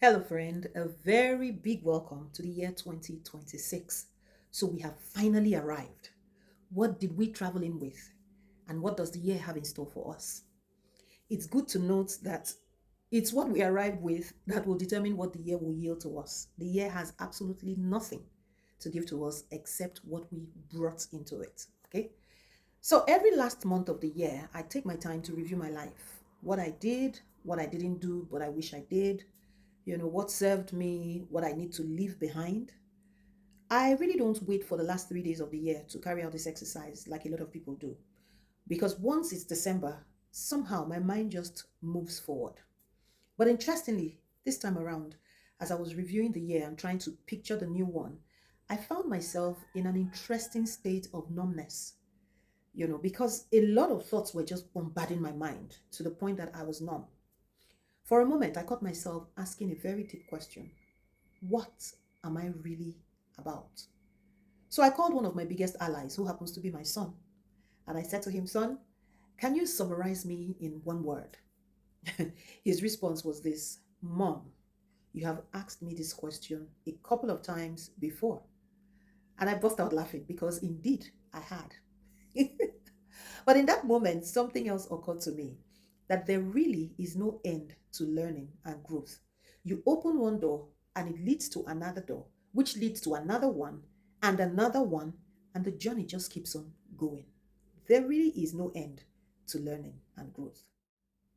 Hello, friend. A very big welcome to the year 2026. So, we have finally arrived. What did we travel in with? And what does the year have in store for us? It's good to note that it's what we arrive with that will determine what the year will yield to us. The year has absolutely nothing to give to us except what we brought into it. Okay? So, every last month of the year, I take my time to review my life, what I did, what I didn't do, but I wish I did, what served me, what I need to leave behind. I really don't wait for the last 3 days of the year to carry out this exercise like a lot of people do. Because once it's December, somehow my mind just moves forward. But interestingly, this time around, as I was reviewing the year and trying to picture the new one, I found myself in an interesting state of numbness, because a lot of thoughts were just bombarding my mind to the point that I was numb. For a moment, I caught myself asking a very deep question. What am I really about? So I called one of my biggest allies, who happens to be my son, and I said to him, Son, can you summarize me in one word? His response was this: Mom, you have asked me this question a couple of times before. And I burst out laughing because indeed I had. But in that moment, something else occurred to me, that there really is no end to learning and growth. You open one door and it leads to another door, which leads to another one, and the journey just keeps on going. There really is no end to learning and growth.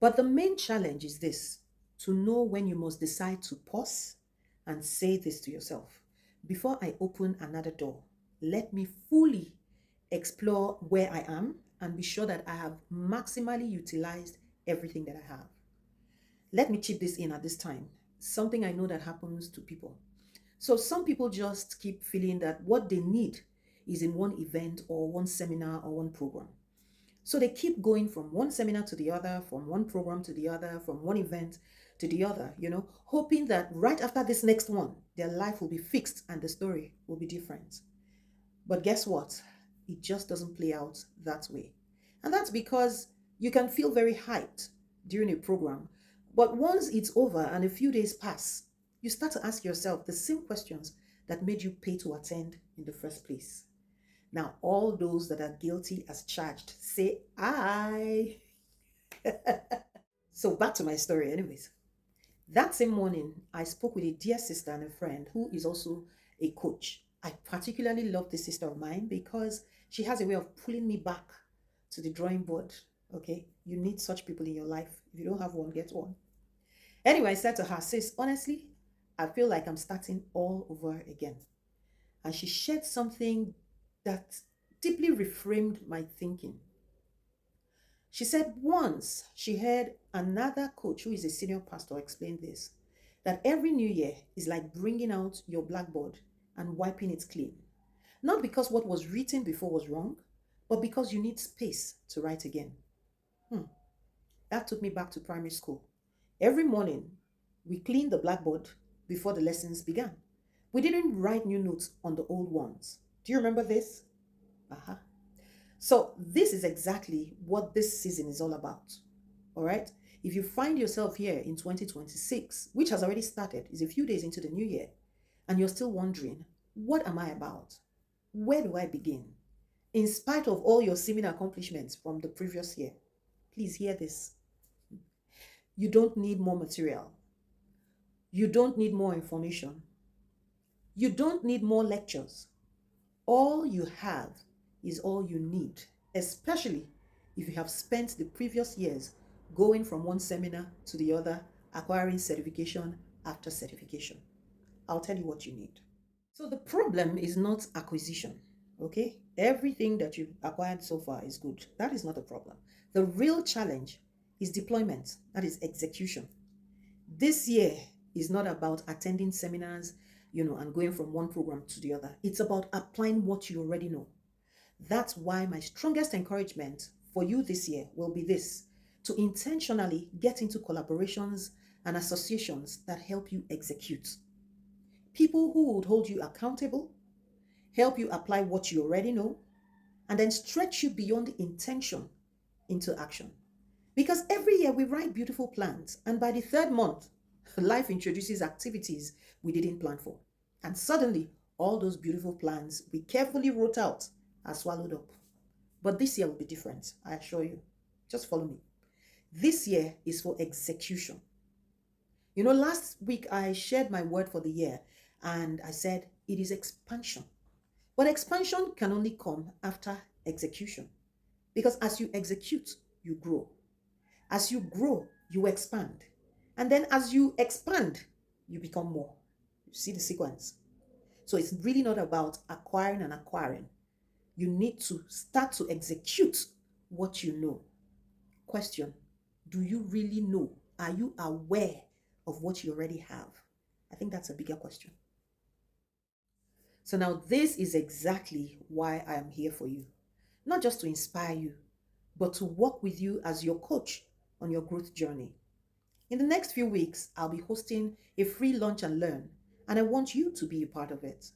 But the main challenge is this: to know when you must decide to pause and say this to yourself: before I open another door, let me fully explore where I am and be sure that I have maximally utilized everything that I have. Let me chip this in at this time. Something I know that happens to people. So some people just keep feeling that what they need is in one event or one seminar or one program. So they keep going from one seminar to the other, from one program to the other, from one event to the other, hoping that right after this next one, their life will be fixed and the story will be different. But guess what? It just doesn't play out that way. And that's because you can feel very hyped during a program, but once it's over and a few days pass, you start to ask yourself the same questions that made you pay to attend in the first place. Now, all those that are guilty as charged say, I. So, back to my story, anyways. That same morning, I spoke with a dear sister and a friend who is also a coach. I particularly love this sister of mine because she has a way of pulling me back to the drawing board. Okay, you need such people in your life. If you don't have one, get one. Anyway, I said to her, Sis, honestly, I feel like I'm starting all over again. And she shared something that deeply reframed my thinking. She said once she heard another coach who is a senior pastor explain this, that every new year is like bringing out your blackboard and wiping it clean. Not because what was written before was wrong, but because you need space to write again. Hmm. That took me back to primary school. Every morning, we cleaned the blackboard before the lessons began. We didn't write new notes on the old ones. Do you remember this? Uh-huh. So, this is exactly what this season is all about. All right? If you find yourself here in 2026, which has already started, is a few days into the new year, and you're still wondering, what am I about? Where do I begin? In spite of all your seeming accomplishments from the previous year, please hear this. You don't need more material. You don't need more information. You don't need more lectures. All you have is all you need, especially if you have spent the previous years going from one seminar to the other, acquiring certification after certification. I'll tell you what you need. So the problem is not acquisition, okay? Everything that you've acquired so far is good. That is not a problem. The real challenge is deployment, that is execution. This year is not about attending seminars, and going from one program to the other. It's about applying what you already know. That's why my strongest encouragement for you this year will be this: to intentionally get into collaborations and associations that help you execute. People who would hold you accountable, help you apply what you already know, and then stretch you beyond intention into action. Because every year we write beautiful plans, and by the third month, Life introduces activities we didn't plan for. And suddenly, all those beautiful plans we carefully wrote out are swallowed up. But this year will be different, I assure you. Just follow me. This year is for execution. Last week I shared my word for the year and I said it is expansion. But expansion can only come after execution because as you execute, you grow. As you grow, you expand. And then as you expand, you become more. You see the sequence. So it's really not about acquiring and acquiring. You need to start to execute what you know. Question: do you really know? Are you aware of what you already have? I think that's a bigger question. So now this is exactly why I am here for you. Not just to inspire you, but to walk with you as your coach on your growth journey. In the next few weeks, I'll be hosting a free lunch and learn, and I want you to be a part of it.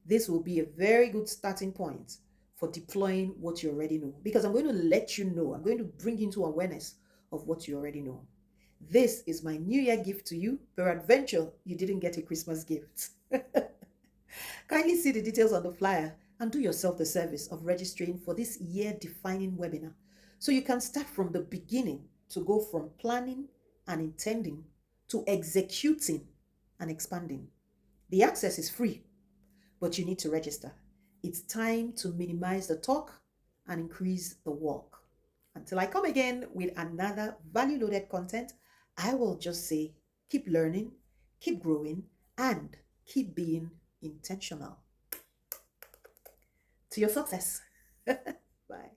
This will be a very good starting point for deploying what you already know because I'm going to let you know, I'm going to bring into awareness of what you already know. This is my New Year gift to you. Peradventure, you didn't get a Christmas gift. Kindly see the details on the flyer and do yourself the service of registering for this year defining webinar so you can start from the beginning to go from planning and intending to executing and expanding. The access is free, but you need to register. It's time to minimize the talk and increase the walk. Until I come again with another value loaded content, I will just say keep learning, keep growing, and keep being intentional to your success. Bye.